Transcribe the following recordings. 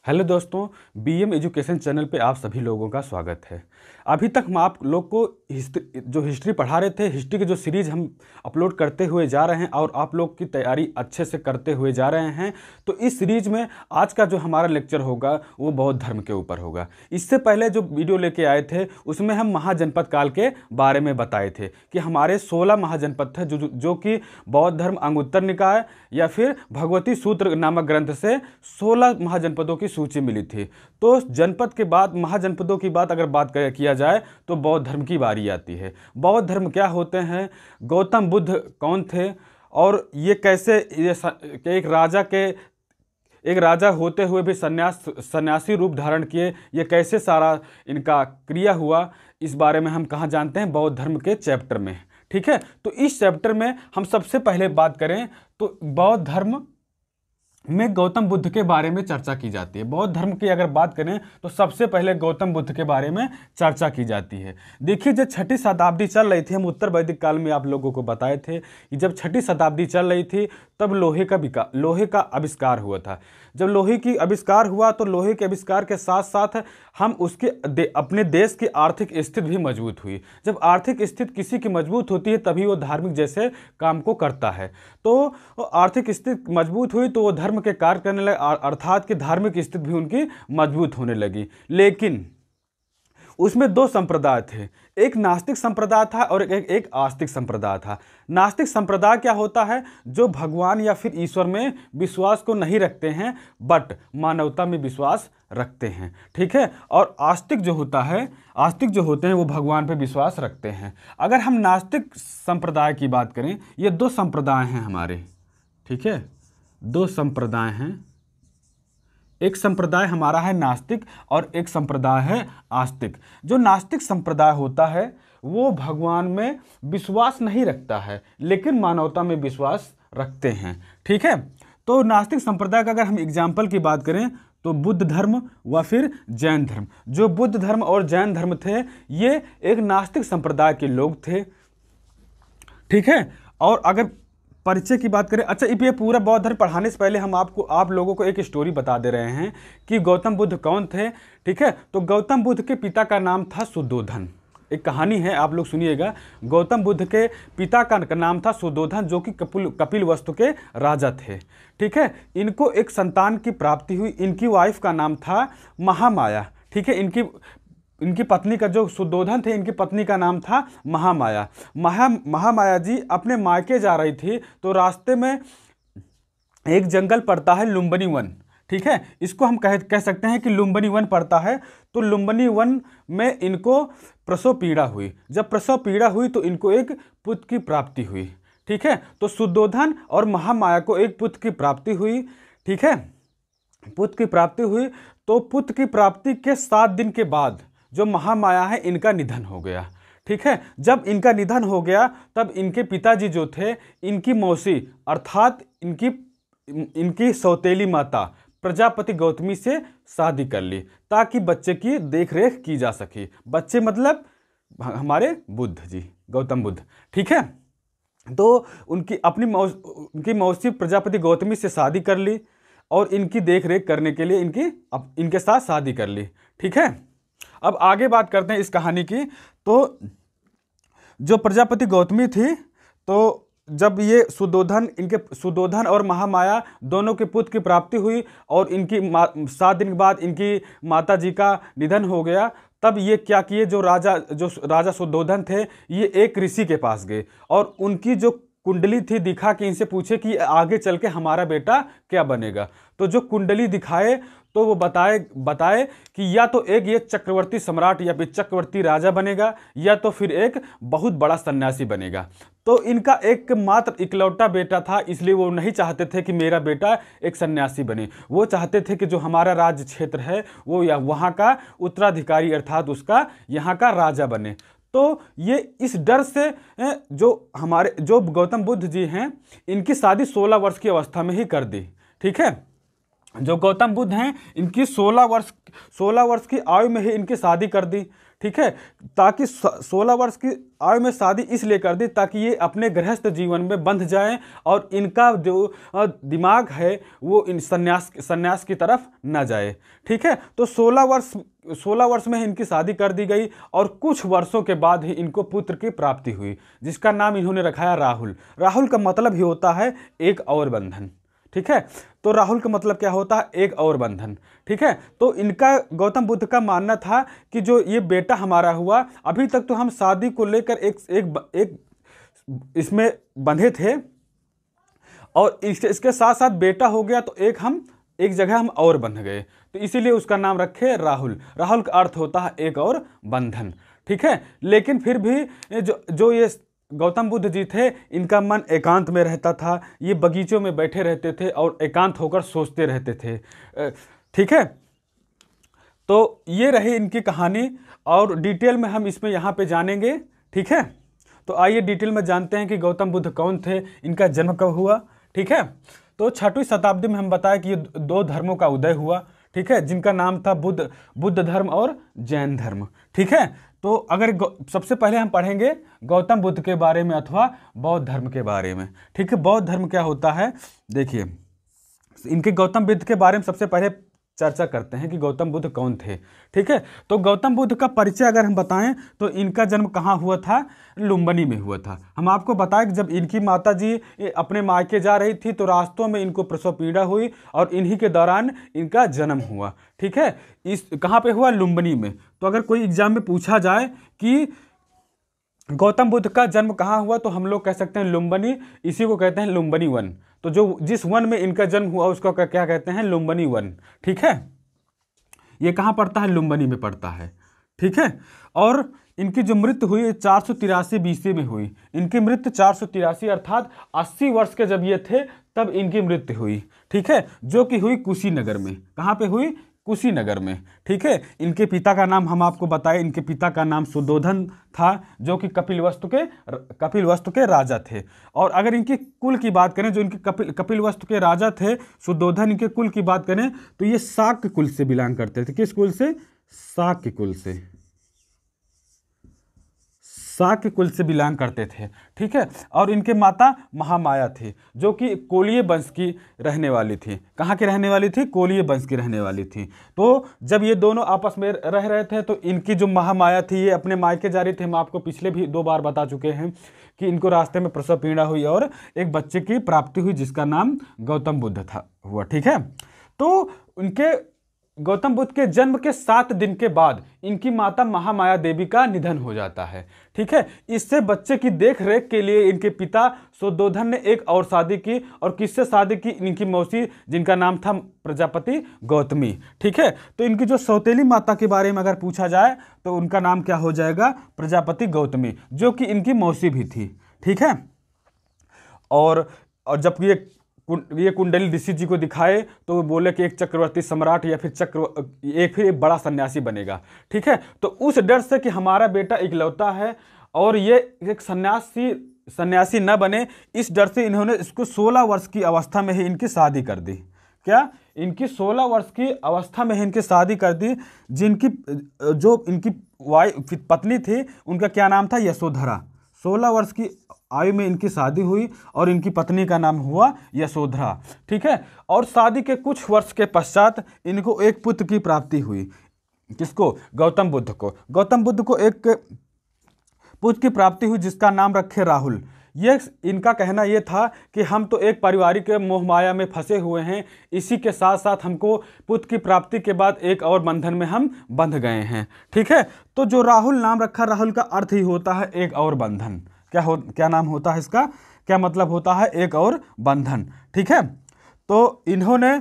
Hello दोस्तों, BM education channel पे आप सभी लोगों का स्वागत है। अभी तक हम आप लोग को हिस्ट्री पढ़ा रहे थे। हिस्ट्री की जो सीरीज हम अपलोड करते हुए जा रहे हैं और आप लोग की तैयारी अच्छे से करते हुए जा रहे हैं। तो इस सीरीज में आज का जो हमारा लेक्चर होगा वो बौद्ध धर्म के ऊपर होगा। इससे पहले जो वीडियो लेके आए थे उसमें हम महाजनपद काल के बारे में बताए थे कि हमारे 16 महाजनपद थे जो कि बौद्ध धर्म अंगुत्तर निकाय या फिर भगवती सूत्र नामक ग्रंथ से 16 महाजनपदों की सूची मिली थी। तो जनपद के बाद महाजनपदों की बात अगर किया जाए तो बौद्ध धर्म की बारी आती है। बौद्ध धर्म क्या होते हैं, गौतम बुद्ध कौन थे और ये कैसे एक राजा होते हुए भी सन्यासी रूप धारण किए, ये कैसे सारा इनका क्रिया हुआ, इस बारे में हम कहाँ जानते हैं, बौद्ध धर्म के चैप्टर में। ठीक है, तो इस चैप्टर में हम सबसे पहले बात करें तो बौद्ध धर्म में गौतम बुद्ध के बारे में चर्चा की जाती है। बौद्ध धर्म की अगर बात करें तो सबसे पहले गौतम बुद्ध के बारे में चर्चा की जाती है। देखिए, जब 6ठी शताब्दी चल रही थी, हम उत्तर वैदिक काल में आप लोगों को बताए थे कि जब 6ठी शताब्दी चल रही थी तब लोहे का आविष्कार हुआ था। जब लोहे की आविष्कार हुआ तो लोहे के आविष्कार के साथ साथ हम अपने देश की आर्थिक स्थिति भी मजबूत हुई। जब आर्थिक स्थिति किसी की मजबूत होती है तभी वो धार्मिक जैसे काम को करता है। तो आर्थिक स्थिति मजबूत हुई तो वो धर्म के कार्य करने लगे, अर्थात कि धार्मिक स्थिति भी उनकी मजबूत होने लगी। लेकिन उसमें दो संप्रदाय थे, एक नास्तिक संप्रदाय था और एक आस्तिक संप्रदाय था। नास्तिक संप्रदाय क्या होता है, जो भगवान या फिर ईश्वर में विश्वास को नहीं रखते हैं बट मानवता में विश्वास रखते हैं। ठीक है, और आस्तिक जो होते हैं वो भगवान पे विश्वास रखते हैं। अगर हम नास्तिक संप्रदाय की बात करें, ये दो संप्रदाय हैं हमारे। ठीक है, दो संप्रदाय हैं, एक संप्रदाय हमारा है नास्तिक और एक संप्रदाय है आस्तिक। जो नास्तिक संप्रदाय होता है वो भगवान में विश्वास नहीं रखता है लेकिन मानवता में विश्वास रखते हैं। ठीक है, तो नास्तिक संप्रदाय का अगर हम एग्जाम्पल की बात करें तो बुद्ध धर्म व फिर जैन धर्म। जो बुद्ध धर्म और जैन धर्म थे ये एक नास्तिक संप्रदाय के लोग थे। ठीक है, और अगर परिचय की बात करें, अच्छा ये पूरा बौद्ध धर्म पढ़ाने से पहले हम आप लोगों को एक स्टोरी बता दे रहे हैं कि गौतम बुद्ध कौन थे। ठीक है, तो गौतम बुद्ध के पिता का नाम था सुद्धोधन। एक कहानी है, आप लोग सुनिएगा। गौतम बुद्ध के पिता का नाम था सुद्धोधन, जो कि कपिलवस्तु के राजा थे। ठीक है, इनको एक संतान की प्राप्ति हुई। इनकी वाइफ का नाम था महामाया। ठीक है, इनकी पत्नी का जो सुद्धोधन थे, इनकी पत्नी का नाम था महामाया। महामाया जी अपने मायके जा रही थी तो रास्ते में एक जंगल पड़ता है, लुम्बिनी वन। ठीक है, इसको हम कह सकते हैं कि लुम्बिनी वन पड़ता है। तो लुम्बिनी वन में इनको प्रसव पीड़ा हुई। जब प्रसव पीड़ा हुई तो इनको एक पुत्र की प्राप्ति हुई। ठीक है, तो सुद्धोधन और महामाया को एक पुत्र की प्राप्ति हुई। ठीक है, पुत्र की प्राप्ति हुई तो पुत्र की प्राप्ति के 7 दिन के बाद जो महामाया है इनका निधन हो गया। ठीक है, जब इनका निधन हो गया तब इनके पिताजी जो थे, इनकी मौसी अर्थात इनकी सौतेली माता प्रजापति गौतमी से शादी कर ली ताकि बच्चे की देखरेख की जा सके। बच्चे मतलब हमारे बुद्ध जी, गौतम बुद्ध। ठीक है, तो उनकी मौसी प्रजापति गौतमी से शादी कर ली और इनकी देखरेख करने के लिए इनके साथ शादी कर ली। ठीक है, अब आगे बात करते हैं इस कहानी की। तो जो प्रजापति गौतमी थी, तो जब ये सुद्धोधन और महामाया दोनों के पुत्र की प्राप्ति हुई और 7 दिन के बाद इनकी माता जी का निधन हो गया, तब ये क्या किए, जो राजा सुद्धोधन थे ये एक ऋषि के पास गए और उनकी जो कुंडली थी दिखा के इनसे पूछे कि आगे चल के हमारा बेटा क्या बनेगा। तो जो कुंडली दिखाए तो वो बताए कि या तो एक ये चक्रवर्ती सम्राट या फिर चक्रवर्ती राजा बनेगा या तो फिर एक बहुत बड़ा सन्यासी बनेगा। तो इनका एकमात्र इकलौता बेटा था, इसलिए वो नहीं चाहते थे कि मेरा बेटा एक सन्यासी बने। वो चाहते थे कि जो हमारा राज्य क्षेत्र है वो या वहाँ का उत्तराधिकारी अर्थात उसका यहाँ का राजा बने। तो ये इस डर से जो गौतम बुद्ध जी हैं, इनकी शादी 16 वर्ष की अवस्था में ही कर दी। ठीक है, जो गौतम बुद्ध हैं इनकी 16 वर्ष की आयु में ही इनकी शादी कर दी। ठीक है, ताकि 16 वर्ष की आयु में शादी इसलिए कर दी ताकि ये अपने गृहस्थ जीवन में बंध जाएं और इनका जो दिमाग है वो इन सन्यास की तरफ न जाए। ठीक है, तो 16 वर्ष में इनकी शादी कर दी गई और कुछ वर्षों के बाद ही इनको पुत्र की प्राप्ति हुई, जिसका नाम इन्होंने रखाया राहुल। राहुल का मतलब ही होता है एक और बंधन। ठीक है, तो राहुल का मतलब क्या होता है? एक और बंधन। ठीक है, तो इनका गौतम बुद्ध का मानना था कि जो ये बेटा हमारा हुआ, अभी तक तो हम शादी को लेकर एक इसमें बंधे थे और इसके साथ साथ बेटा हो गया तो एक जगह हम और बंध गए, तो इसीलिए उसका नाम रखे राहुल। राहुल का अर्थ होता है एक और बंधन। ठीक है, लेकिन फिर भी जो ये गौतम बुद्ध जी थे, इनका मन एकांत में रहता था। ये बगीचों में बैठे रहते थे और एकांत होकर सोचते रहते थे। ठीक है, तो ये रही इनकी कहानी और डिटेल में हम इसमें यहाँ पे जानेंगे। ठीक है, तो आइए डिटेल में जानते हैं कि गौतम बुद्ध कौन थे, इनका जन्म कब हुआ। ठीक है, तो 6वीं शताब्दी में हम बताया कि ये 2 धर्मों का उदय हुआ। ठीक है, जिनका नाम था बुद्ध धर्म और जैन धर्म। ठीक है, तो अगर सबसे पहले हम पढ़ेंगे गौतम बुद्ध के बारे में अथवा बौद्ध धर्म के बारे में। ठीक है, बौद्ध धर्म क्या होता है, देखिए इनके गौतम बुद्ध के बारे में सबसे पहले चर्चा करते हैं कि गौतम बुद्ध कौन थे। ठीक है, तो गौतम बुद्ध का परिचय अगर हम बताएं तो इनका जन्म कहाँ हुआ था? लुम्बिनी में हुआ था। हम आपको बताएं कि जब इनकी माता जी अपने मायके जा रही थी तो रास्तों में इनको प्रसव पीड़ा हुई और इन्हीं के दौरान इनका जन्म हुआ। ठीक है, इस कहाँ पे हुआ? लुम्बिनी में। तो अगर कोई एग्जाम में पूछा जाए कि गौतम बुद्ध का जन्म कहाँ हुआ तो हम लोग कह सकते हैं लुम्बिनी, इसी को कहते हैं लुम्बिनी वन। तो जो जिस वन में इनका जन्म हुआ उसको क्या कहते हैं? लुम्बिनी वन। ठीक है, ये कहाँ पड़ता है? लुम्बिनी में पड़ता है। ठीक है, और इनकी जो मृत्यु हुई 483 BC में हुई। इनकी मृत्यु 483 अर्थात 80 वर्ष के जब ये थे तब इनकी मृत्यु हुई। ठीक है, जो कि हुई कुशीनगर में। कहाँ पे हुई? कुशीनगर में। ठीक है, इनके पिता का नाम हम आपको बताएं, इनके पिता का नाम सुद्धोधन था, जो कि कपिलवस्तु के राजा थे। और अगर इनकी कुल की बात करें, जो इनके कपिलवस्तु के राजा थे सुद्धोधन, इनके कुल की बात करें तो ये शाक्य कुल से बिलोंग करते थे। किस कुल से? शाक्य कुल से। शाक्य कुल से बिलोंग करते थे। ठीक है, और इनके माता महामाया थी, जो कि कोलीय वंश की रहने वाली थी। कहाँ की रहने वाली थी? कोलीय वंश की रहने वाली थी। तो जब ये दोनों आपस में रह रहे थे तो इनकी जो महामाया थी ये अपने मायके जा रही थी। हम आपको पिछले भी 2 बार बता चुके हैं कि इनको रास्ते में प्रसव पीड़ा हुई और एक बच्चे की प्राप्ति हुई जिसका नाम गौतम बुद्ध हुआ। ठीक है, तो उनके गौतम बुद्ध के जन्म के 7 दिन के बाद इनकी माता महामाया देवी का निधन हो जाता है। ठीक है, इससे बच्चे की देख रेख के लिए इनके पिता सुद्धोधन ने एक और शादी की। और किससे शादी की? इनकी मौसी, जिनका नाम था प्रजापति गौतमी। ठीक है, तो इनकी जो सौतेली माता के बारे में अगर पूछा जाए तो उनका नाम क्या हो जाएगा? प्रजापति गौतमी, जो कि इनकी मौसी भी थी। ठीक है, और जब ये कुंडली ऋषि जी को दिखाए तो वो बोले कि एक चक्रवर्ती सम्राट या फिर एक बड़ा सन्यासी बनेगा। ठीक है, तो उस डर से कि हमारा बेटा इकलौता है और ये एक सन्यासी न बने, इस डर से इन्होंने इसको 16 वर्ष की अवस्था में ही इनकी शादी कर दी। क्या? इनकी 16 वर्ष की अवस्था में ही इनकी शादी कर दी। जो इनकी पत्नी थी उनका क्या नाम था? यशोधरा। 16 वर्ष की आयु में इनकी शादी हुई और इनकी पत्नी का नाम हुआ यशोधरा। ठीक है, और शादी के कुछ वर्ष के पश्चात इनको एक पुत्र की प्राप्ति हुई। किसको? गौतम बुद्ध को। गौतम बुद्ध को एक पुत्र की प्राप्ति हुई जिसका नाम रखे राहुल। ये इनका कहना ये था कि हम तो एक पारिवारिक मोह माया में फंसे हुए हैं, इसी के साथ साथ हमको पुत्र की प्राप्ति के बाद एक और बंधन में हम बंध गए हैं। ठीक है, तो जो राहुल नाम रखा, राहुल का अर्थ ही होता है एक और बंधन। क्या नाम होता है इसका? क्या मतलब होता है? एक और बंधन। ठीक है, तो इन्होंने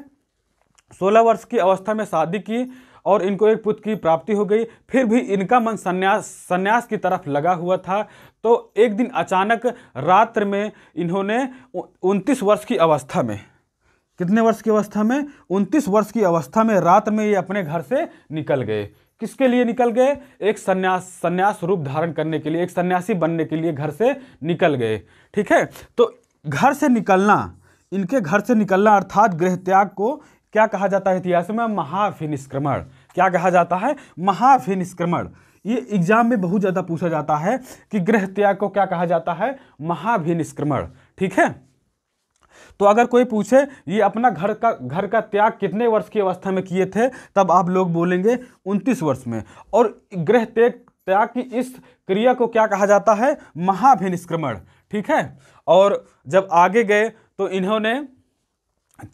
16 वर्ष की अवस्था में शादी की और इनको एक पुत्र की प्राप्ति हो गई। फिर भी इनका मन सन्यास की तरफ लगा हुआ था। तो एक दिन अचानक रात्र में इन्होंने 29 वर्ष की अवस्था में, कितने वर्ष की अवस्था में? 29 वर्ष की अवस्था में रात में ये अपने घर से निकल गए। किसके लिए निकल गए? एक सन्यास रूप धारण करने के लिए, एक सन्यासी बनने के लिए घर से निकल गए। ठीक है, तो घर से निकलना, इनके घर से निकलना अर्थात गृह त्याग को क्या कहा जाता है इतिहास में? महाभिनिष्क्रमण। क्या कहा जाता है? महाभिनिष्क्रमण। ये एग्जाम में बहुत ज़्यादा पूछा जाता है कि गृह त्याग को क्या कहा जाता है? महाभिनिष्क्रमण। ठीक है, तो अगर कोई पूछे ये अपना घर का त्याग कितने वर्ष की अवस्था में किए थे, तब आप लोग बोलेंगे 29 वर्ष में। और गृह त्याग की इस क्रिया को क्या कहा जाता है? महाभिनिष्क्रमण। ठीक है, और जब आगे गए तो इन्होंने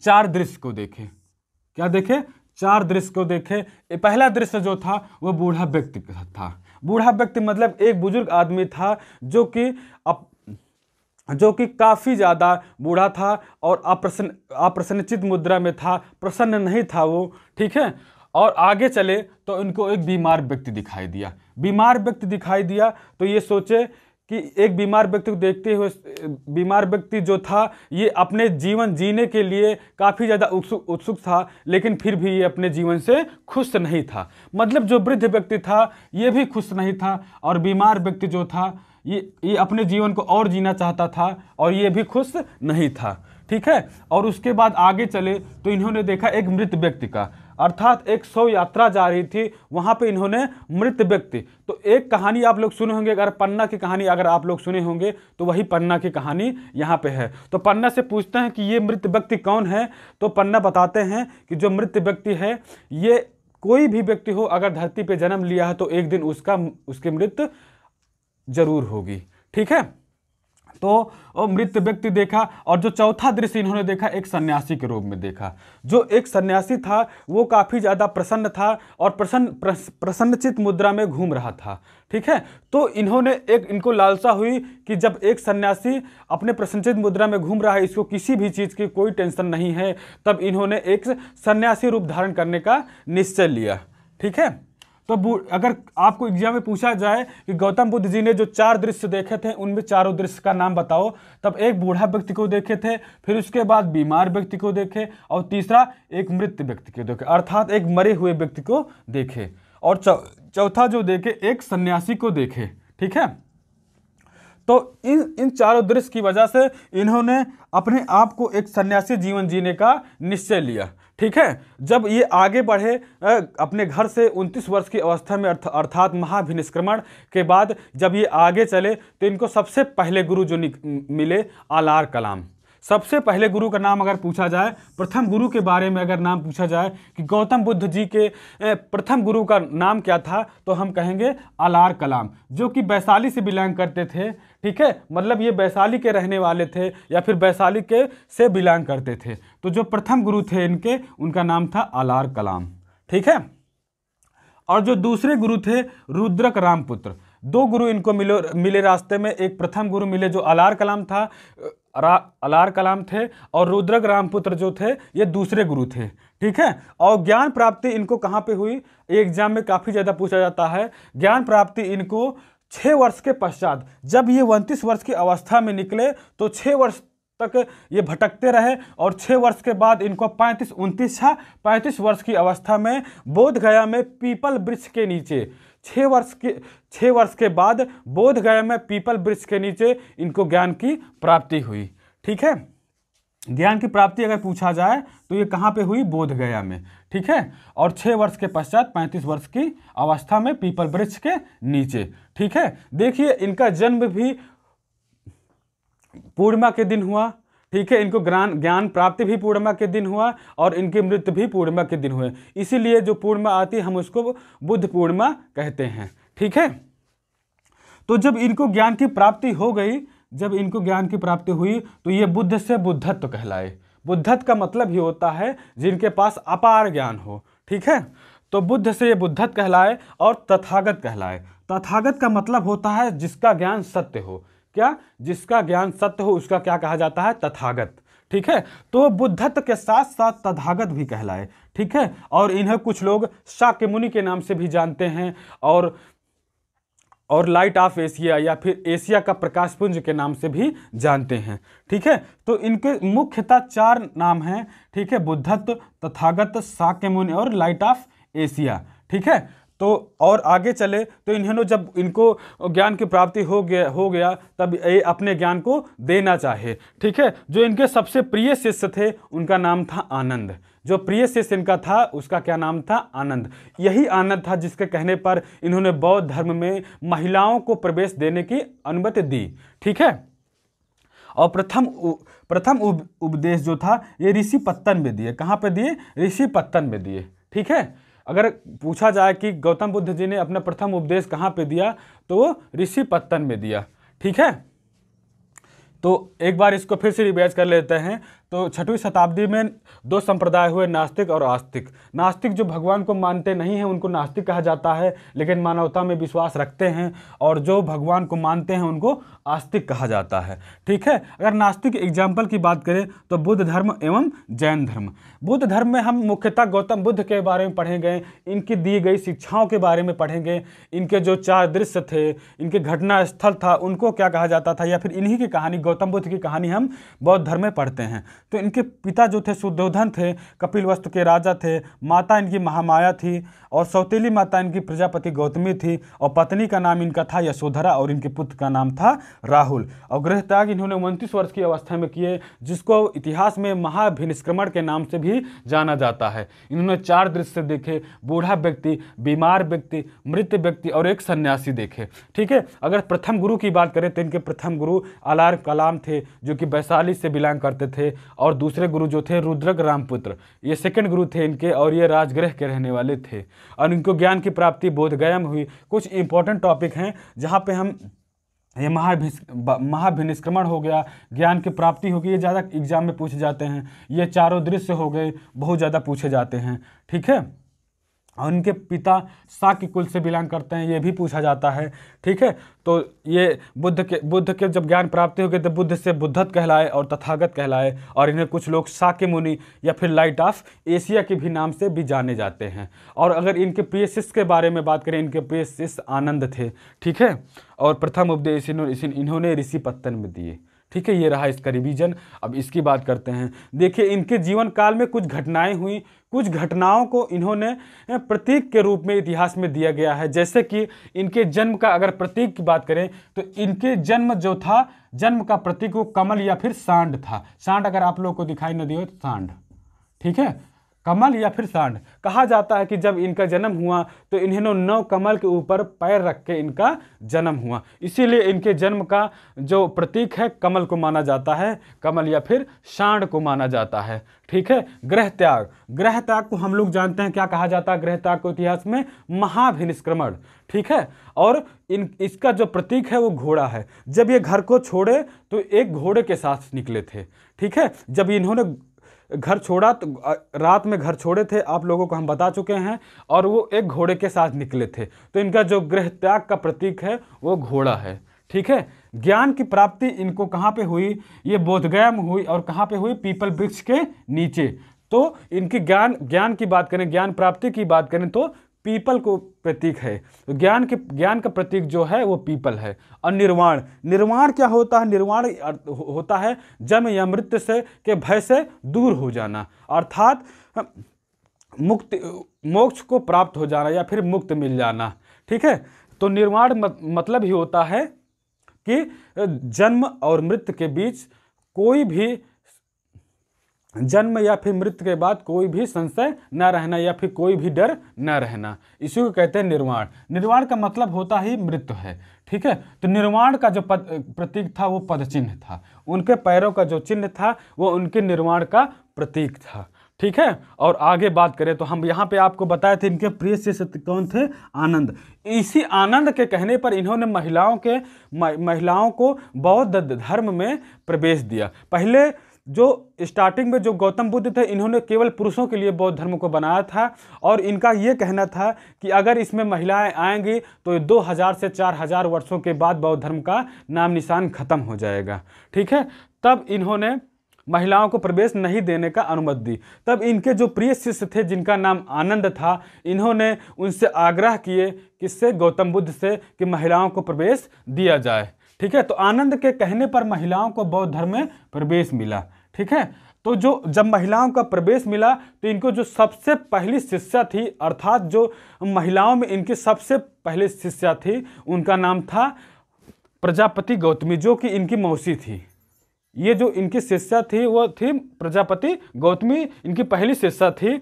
4 दृश्य को देखे। क्या देखे? 4 दृश्य को देखे। पहला दृश्य जो था वो बूढ़ा व्यक्ति था। बूढ़ा व्यक्ति मतलब एक बुजुर्ग आदमी था जो कि काफ़ी ज़्यादा बूढ़ा था और अप्रसन्नचित मुद्रा में था, प्रसन्न नहीं था वो। ठीक है, और आगे चले तो इनको एक बीमार व्यक्ति दिखाई दिया। बीमार व्यक्ति दिखाई दिया तो ये सोचे कि एक बीमार व्यक्ति को देखते हुए, बीमार व्यक्ति जो था ये अपने जीवन जीने के लिए काफ़ी ज़्यादा उत्सुक था, लेकिन फिर भी ये अपने जीवन से खुश नहीं था। मतलब जो वृद्ध व्यक्ति था ये भी खुश नहीं था, और बीमार व्यक्ति जो था ये अपने जीवन को और जीना चाहता था, और ये भी खुश नहीं था। ठीक है, और उसके बाद आगे चले तो इन्होंने देखा एक मृत व्यक्ति का, अर्थात एक शव यात्रा जा रही थी, वहाँ पे इन्होंने मृत व्यक्ति। तो एक कहानी आप लोग सुने होंगे, अगर पन्ना की कहानी अगर आप लोग सुने होंगे तो वही पन्ना की कहानी यहाँ पे है। तो पन्ना से पूछते हैं कि ये मृत व्यक्ति कौन है, तो पन्ना बताते हैं कि जो मृत व्यक्ति है ये कोई भी व्यक्ति हो, अगर धरती पे जन्म लिया है तो एक दिन उसकी मृत्यु जरूर होगी। ठीक है, तो मृत व्यक्ति देखा। और जो चौथा दृश्य इन्होंने देखा, एक सन्यासी के रूप में देखा। जो एक सन्यासी था वो काफ़ी ज़्यादा प्रसन्न था और प्रसन्नचित मुद्रा में घूम रहा था। ठीक है, तो इनको लालसा हुई कि जब एक सन्यासी अपने प्रसन्नचित मुद्रा में घूम रहा है, इसको किसी भी चीज़ की कोई टेंशन नहीं है, तब इन्होंने एक सन्यासी रूप धारण करने का निश्चय लिया। ठीक है, तो अगर आपको एग्जाम में पूछा जाए कि गौतम बुद्ध जी ने जो 4 दृश्य देखे थे उनमें चारों दृश्य का नाम बताओ, तब एक बूढ़ा व्यक्ति को देखे थे, फिर उसके बाद बीमार व्यक्ति को देखे, और तीसरा एक मृत व्यक्ति को देखे, अर्थात एक मरे हुए व्यक्ति को देखे, और चौथा जो देखे एक सन्यासी को देखे। ठीक है, तो इन चारों दृश्य की वजह से इन्होंने अपने आप को एक सन्यासी जीवन जीने का निश्चय लिया। ठीक है, जब ये आगे बढ़े अपने घर से 29 वर्ष की अवस्था में, अर्थात महाभिनिष्क्रमण के बाद जब ये आगे चले तो इनको सबसे पहले गुरु जो मिले, आलार कलाम। सबसे पहले गुरु का नाम अगर पूछा जाए, प्रथम गुरु के बारे में अगर नाम पूछा जाए कि गौतम बुद्ध जी के प्रथम गुरु का नाम क्या था, तो हम कहेंगे आलार कलाम, जो कि वैशाली से बिलोंग करते थे। ठीक है, मतलब ये वैशाली के रहने वाले थे या फिर वैशाली के से बिलोंग करते थे। तो जो प्रथम गुरु थे इनके, उनका नाम था आलार कलाम। ठीक है, और जो दूसरे गुरु थे रुद्रक रामपुत्र। 2 गुरु इनको मिले रास्ते में। एक प्रथम गुरु मिले जो आलार कलाम थे, और रुद्रक रामपुत्र जो थे ये दूसरे गुरु थे। ठीक है, और ज्ञान प्राप्ति इनको कहाँ पे हुई, एग्जाम में काफ़ी ज़्यादा पूछा जाता है। ज्ञान प्राप्ति इनको 6 वर्ष के पश्चात, जब ये 29 वर्ष की अवस्था में निकले तो 6 वर्ष तक ये भटकते रहे, और 6 वर्ष के बाद इनको 35 वर्ष की अवस्था में बोध गया में पीपल वृक्ष के नीचे, 6 वर्ष के बाद बोध गया में पीपल वृक्ष के नीचे इनको ज्ञान की प्राप्ति हुई। ठीक है, ज्ञान की प्राप्ति अगर पूछा जाए तो ये कहाँ पे हुई, बोध गया में। ठीक है, और 6 वर्ष के पश्चात 35 वर्ष की अवस्था में पीपल वृक्ष के नीचे। ठीक है, देखिए इनका जन्म भी पूर्णिमा के दिन हुआ। ठीक है, इनको ज्ञान प्राप्ति भी पूर्णिमा के दिन हुआ, और इनकी मृत्यु भी पूर्णिमा के दिन हुए। इसीलिए जो पूर्णिमा आती है हम उसको बुद्ध पूर्णिमा कहते हैं। ठीक है, तो जब इनको ज्ञान की प्राप्ति हो गई, जब इनको ज्ञान की प्राप्ति हुई तो ये बुद्ध से बुद्धत्व कहलाए। बुद्धत्व का मतलब ही होता है जिनके पास अपार ज्ञान हो। ठीक है, तो बुद्ध से ये बुद्धत्व कहलाए और तथागत कहलाए। तथागत का मतलब होता है जिसका ज्ञान सत्य हो। क्या? जिसका ज्ञान सत्य हो उसका क्या कहा जाता है? तथागत। ठीक है, तो बुद्धत्व के साथ साथ तथागत भी कहलाए। ठीक है, और इन्हें कुछ लोग शाक्य मुनि के नाम से भी जानते हैं, और लाइट ऑफ एशिया या फिर एशिया का प्रकाश पुंज के नाम से भी जानते हैं। ठीक है, तो इनके मुख्यतः 4 नाम हैं। ठीक है, बुद्धत्व, तथागत, शाक्य मुनि और लाइट ऑफ एशिया। ठीक है, तो और आगे चले तो इन्होंने जब इनको ज्ञान की प्राप्ति हो गया तब ये अपने ज्ञान को देना चाहे। ठीक है, जो इनके सबसे प्रिय शिष्य थे उनका नाम था आनंद। जो प्रिय शिष्य इनका था उसका क्या नाम था? आनंद। यही आनंद था जिसके कहने पर इन्होंने बौद्ध धर्म में महिलाओं को प्रवेश देने की अनुमति दी। ठीक है, और प्रथम उपदेश जो था ये ऋषि पत्तन में दिए। कहाँ पे दिए? ऋषि पत्तन में दिए। ठीक है, अगर पूछा जाए कि गौतम बुद्ध जी ने अपना प्रथम उपदेश कहाँ पे दिया तो वो ऋषि पत्तन में दिया। ठीक है, तो एक बार इसको फिर से रिवाइज कर लेते हैं। तो 6वीं शताब्दी में दो संप्रदाय हुए, नास्तिक और आस्तिक। नास्तिक जो भगवान को मानते नहीं हैं उनको नास्तिक कहा जाता है, लेकिन मानवता में विश्वास रखते हैं, और जो भगवान को मानते हैं उनको आस्तिक कहा जाता है। ठीक है, अगर नास्तिक एग्जाम्पल की बात करें तो बुद्ध धर्म एवं जैन धर्म। बुद्ध धर्म में हम मुख्यतः गौतम बुद्ध के बारे में पढ़ेंगे, इनकी दी गई शिक्षाओं के बारे में पढ़ेंगे, इनके जो 4 दृश्य थे, इनके घटना स्थल था उनको क्या कहा जाता था, या फिर इन्हीं की कहानी, गौतम बुद्ध की कहानी हम बौद्ध धर्म में पढ़ते हैं। तो इनके पिता जो थे शुद्धोधन थे, कपिलवस्तु के राजा थे, माता इनकी महामाया थी, और सौतेली माता इनकी प्रजापति गौतमी थी, और पत्नी का नाम इनका था यशोधरा, और इनके पुत्र का नाम था राहुल। और गृह त्याग इन्होंने 29 वर्ष की अवस्था में किए, जिसको इतिहास में महाभिनिष्क्रमण के नाम से भी जाना जाता है। इन्होंने 4 दृश्य देखे, बूढ़ा व्यक्ति, बीमार व्यक्ति, मृत व्यक्ति और एक सन्यासी देखे। ठीक है, अगर प्रथम गुरु की बात करें तो इनके प्रथम गुरु अलार कलाम थे, जो कि वैशाली से बिलोंग करते थे, और दूसरे गुरु जो थे रुद्रक रामपुत्र, ये सेकंड गुरु थे इनके, और ये राजगृह के रहने वाले थे, और इनको ज्ञान की प्राप्ति बोधगया में हुई। कुछ इंपॉर्टेंट टॉपिक हैं जहाँ पे हम ये महाभिनिष्क्रमण हो गया, ज्ञान की प्राप्ति हो गई, ये ज़्यादा एग्जाम में पूछे जाते हैं। ये 4 दृश्य हो गए, बहुत ज़्यादा पूछे जाते हैं। ठीक है, और उनके पिता शाक्य कुल से बिलोंग करते हैं, ये भी पूछा जाता है। ठीक है, तो ये बुद्ध के जब ज्ञान प्राप्ति हो गई तो बुद्ध से बुद्धत कहलाए और तथागत कहलाए, और इन्हें कुछ लोग शाक्य मुनि या फिर लाइट ऑफ एशिया के भी नाम से भी जाने जाते हैं। और अगर इनके प्रिय शिष्य के बारे में बात करें, इनके प्रिय शिष्य आनंद थे। ठीक है, और प्रथम उपदेश इन्होंने ऋषि पत्तन में दिए। ठीक है, ये रहा इसका रिवीजन। अब इसकी बात करते हैं। देखिए, इनके जीवन काल में कुछ घटनाएं हुई, कुछ घटनाओं को इन्होंने प्रतीक के रूप में इतिहास में दिया गया है। जैसे कि इनके जन्म का अगर प्रतीक की बात करें तो इनके जन्म जो था, जन्म का प्रतीक वो कमल या फिर सांड था। सांड अगर आप लोगों को दिखाई न दियो तो सांड, ठीक है, कमल या फिर सांड। कहा जाता है कि जब इनका जन्म हुआ तो इन्होंने 9 कमल के ऊपर पैर रख के इनका जन्म हुआ, इसीलिए इनके जन्म का जो प्रतीक है कमल को माना जाता है, कमल या फिर सांड को माना जाता है। ठीक है, ग्रह त्याग। ग्रह त्याग को हम लोग जानते हैं क्या कहा जाता है ग्रह त्याग को इतिहास में? महाभिनिष्क्रमण। ठीक है, और इसका जो प्रतीक है वो घोड़ा है। जब ये घर को छोड़े तो एक घोड़े के साथ निकले थे। ठीक है, जब इन्होंने घर छोड़ा तो रात में घर छोड़े थे, आप लोगों को हम बता चुके हैं, और वो एक घोड़े के साथ निकले थे। तो इनका जो गृह त्याग का प्रतीक है वो घोड़ा है। ठीक है, ज्ञान की प्राप्ति इनको कहाँ पे हुई? ये बोधगया में हुई, और कहाँ पे हुई? पीपल वृक्ष के नीचे। तो इनकी ज्ञान की बात करें, ज्ञान प्राप्ति की बात करें तो पीपल को प्रतीक है। तो ज्ञान का प्रतीक जो है वो पीपल है। और निर्वाण क्या होता है? निर्वाण होता है जन्म या मृत्यु से के भय से दूर हो जाना, अर्थात मुक्ति, मोक्ष को प्राप्त हो जाना या फिर मुक्त मिल जाना। ठीक है, तो निर्वाण मतलब ही होता है कि जन्म और मृत्यु के बीच कोई भी, जन्म या फिर मृत्यु के बाद कोई भी संशय न रहना या फिर कोई भी डर न रहना, इसी को कहते हैं निर्वाण। निर्वाण का मतलब होता ही मृत्यु है। ठीक है, तो निर्वाण का जो प्रतीक था वो पद चिन्ह था, उनके पैरों का जो चिन्ह था वो उनके निर्वाण का प्रतीक था। ठीक है, और आगे बात करें तो हम यहाँ पे आपको बताए थे इनके प्रिय शिष्य कौन थे? आनंद। इसी आनंद के कहने पर इन्होंने महिलाओं को बौद्ध धर्म में प्रवेश दिया। पहले जो स्टार्टिंग में जो गौतम बुद्ध थे इन्होंने केवल पुरुषों के लिए बौद्ध धर्म को बनाया था, और इनका ये कहना था कि अगर इसमें महिलाएं आएंगी तो 2000 से 4000 वर्षों के बाद बौद्ध धर्म का नाम निशान खत्म हो जाएगा। ठीक है, तब इन्होंने महिलाओं को प्रवेश नहीं देने का अनुमति दी। तब इनके जो प्रिय शिष्य थे जिनका नाम आनंद था, इन्होंने उनसे आग्रह किए, किससे? गौतम बुद्ध से, कि महिलाओं को प्रवेश दिया जाए। ठीक है, तो आनंद के कहने पर महिलाओं को बौद्ध धर्म में प्रवेश मिला। ठीक है, तो जब महिलाओं का प्रवेश मिला तो इनको जो सबसे पहली शिष्या थी, अर्थात जो महिलाओं में इनकी सबसे पहली शिष्या थी, उनका नाम था प्रजापति गौतमी, जो कि इनकी मौसी थी। ये जो इनकी शिष्या थी वो थी प्रजापति गौतमी, इनकी पहली शिष्या थी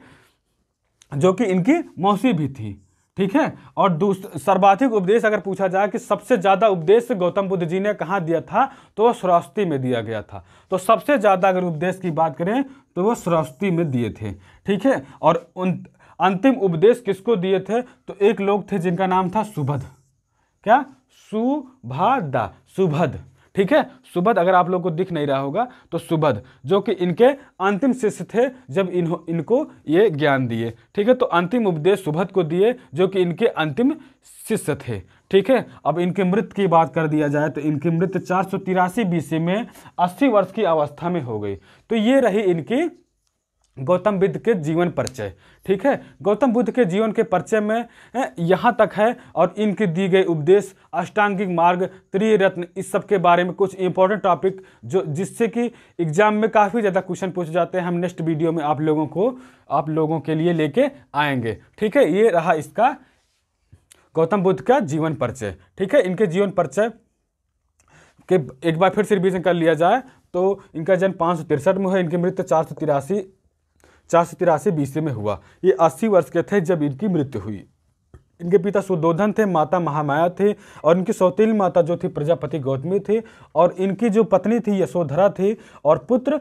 जो कि इनकी मौसी भी थी। ठीक है। और सर्वाधिक उपदेश अगर पूछा जाए कि सबसे ज़्यादा उपदेश गौतम बुद्ध जी ने कहाँ दिया था, तो वह श्रावस्ती में दिया गया था। तो सबसे ज़्यादा अगर उपदेश की बात करें तो वह श्रावस्ती में दिए थे। ठीक है। और उन अंतिम उपदेश किसको दिए थे, तो एक लोग थे जिनका नाम था सुभद। क्या? सुभद, सुभद। ठीक है। सुभद, अगर आप लोग को दिख नहीं रहा होगा तो सुभद, जो कि इनके अंतिम शिष्य थे जब इनको ये ज्ञान दिए। ठीक है। तो अंतिम उपदेश सुभद को दिए जो कि इनके अंतिम शिष्य थे। ठीक है। अब इनके मृत्यु की बात कर दिया जाए तो इनकी मृत्यु 483 BC में 80 वर्ष की अवस्था में हो गई। तो ये रही इनकी गौतम बुद्ध के जीवन परिचय। ठीक है। गौतम बुद्ध के जीवन के परिचय में यहाँ तक है। और इनके दी गई उपदेश, अष्टांगिक मार्ग, त्रिरत्न, इस सब के बारे में कुछ इंपॉर्टेंट टॉपिक जो जिससे कि एग्जाम में काफ़ी ज़्यादा क्वेश्चन पूछे जाते हैं, हम नेक्स्ट वीडियो में आप लोगों के लिए लेके आएंगे। ठीक है। ये रहा इसका गौतम बुद्ध का जीवन परिचय। ठीक है। इनके जीवन परिचय के एक बार फिर से रिवीजन कर लिया जाए तो इनका जन्म 563 में हुआ, इनकी मृत्यु 483 BC में हुआ। ये 80 वर्ष के थे जब इनकी मृत्यु हुई। इनके पिता सुधोधन थे, माता महामाया थी, और इनकी सौतेली माता जो थी प्रजापति गौतमी थी, और इनकी जो पत्नी थी यशोधरा थी, और पुत्र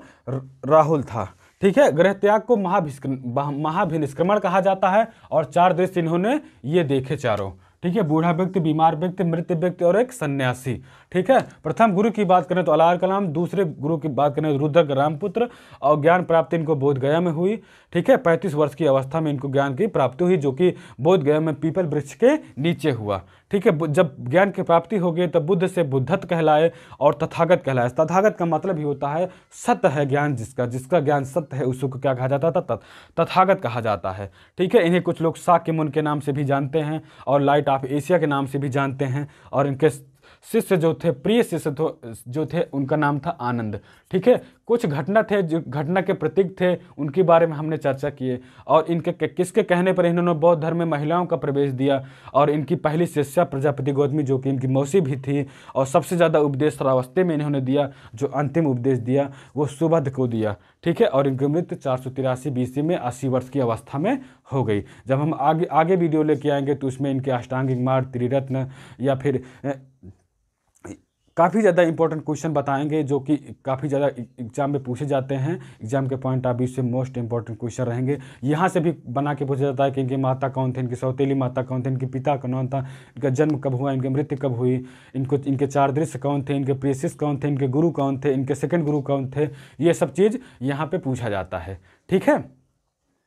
राहुल था। ठीक है। ग्रह त्याग को महाभिनिष्क्रमण कहा जाता है, और 4 दृश्य इन्होंने ये देखे चारों। ठीक है। बूढ़ा व्यक्ति, बीमार व्यक्ति, मृत व्यक्ति और एक सन्यासी। ठीक है। प्रथम गुरु की बात करें तो अलार कलाम, दूसरे गुरु की बात करें तो रुद्र रामपुत्र, और ज्ञान प्राप्ति इनको बोध गया में हुई। ठीक है। 35 वर्ष की अवस्था में इनको ज्ञान की प्राप्ति हुई, जो कि बोध गया में पीपल वृक्ष के नीचे हुआ। ठीक है। जब ज्ञान की प्राप्ति हो गई तब बुद्ध से बुद्धत्व कहलाए और तथागत कहलाए। तथागत का मतलब ही होता है सत्य है ज्ञान, जिसका ज्ञान सत्य है उसको क्या कहा जाता था, तथागत कहा जाता है। ठीक है। इन्हें कुछ लोग शाक्यमुनि के नाम से भी जानते हैं और लाइट ऑफ एशिया के नाम से भी जानते हैं। और इनके शिष्य जो थे, प्रिय शिष्य जो थे, उनका नाम था आनंद। ठीक है। कुछ घटना थे जो घटना के प्रतीक थे, उनके बारे में हमने चर्चा किए। और इनके किसके कहने पर इन्होंने बौद्ध धर्म में महिलाओं का प्रवेश दिया। और इनकी पहली शिष्या प्रजापति गौतमी जो कि इनकी मौसी भी थी, और सबसे ज़्यादा उपदेश श्रावस्ती में इन्होंने दिया, जो अंतिम उपदेश दिया वो सुबध को दिया। ठीक है। और इनकी मृत्यु 483 BC में 80 वर्ष की अवस्था में हो गई। जब हम आगे वीडियो लेके आएंगे तो उसमें इनके अष्टांगिक मार्ग, त्रिरत्न, या फिर काफ़ी ज़्यादा इंपॉर्टेंट क्वेश्चन बताएंगे जो कि काफ़ी ज़्यादा एग्जाम में पूछे जाते हैं। एग्जाम के पॉइंट ऑफ व्यू से मोस्ट इंपॉर्टेंट क्वेश्चन रहेंगे। यहाँ से भी बना के पूछा जाता है कि इनकी माता कौन थे, इनकी सौतेली माता कौन थे, इनके पिता कौन था, इनका जन्म कब हुआ, इनकी मृत्यु कब हुई, इनके 4 दृश्य कौन थे, इनके प्रिय शिष्य कौन थे, इनके गुरु कौन थे, इनके सेकंड गुरु कौन थे। ये सब चीज़ यहाँ पर पूछा जाता है। ठीक है।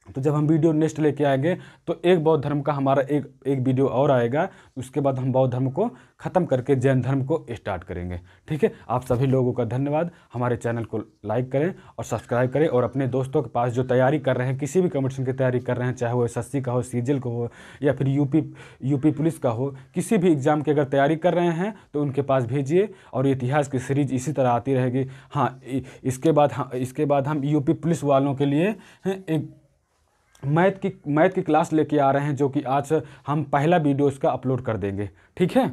तो जब हम वीडियो नेक्स्ट लेके आएंगे तो एक बौद्ध धर्म का हमारा एक वीडियो और आएगा। उसके बाद हम बौद्ध धर्म को ख़त्म करके जैन धर्म को स्टार्ट करेंगे। ठीक है। आप सभी लोगों का धन्यवाद। हमारे चैनल को लाइक करें और सब्सक्राइब करें, और अपने दोस्तों के पास जो तैयारी कर रहे हैं, किसी भी कॉम्पिटिशन की तैयारी कर रहे हैं, चाहे वो SSC का हो, सीजीएल का हो, या फिर यूपी पुलिस का हो, किसी भी एग्ज़ाम की अगर तैयारी कर रहे हैं तो उनके पास भेजिए। और इतिहास की सीरीज इसी तरह आती रहेगी। हाँ, इसके बाद हम यूपी पुलिस वालों के लिए एक मैथ की क्लास लेके आ रहे हैं, जो कि आज हम पहला वीडियो उसका अपलोड कर देंगे। ठीक है।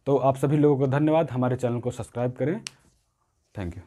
तो आप सभी लोगों को धन्यवाद। हमारे चैनल को सब्सक्राइब करें। Thank you.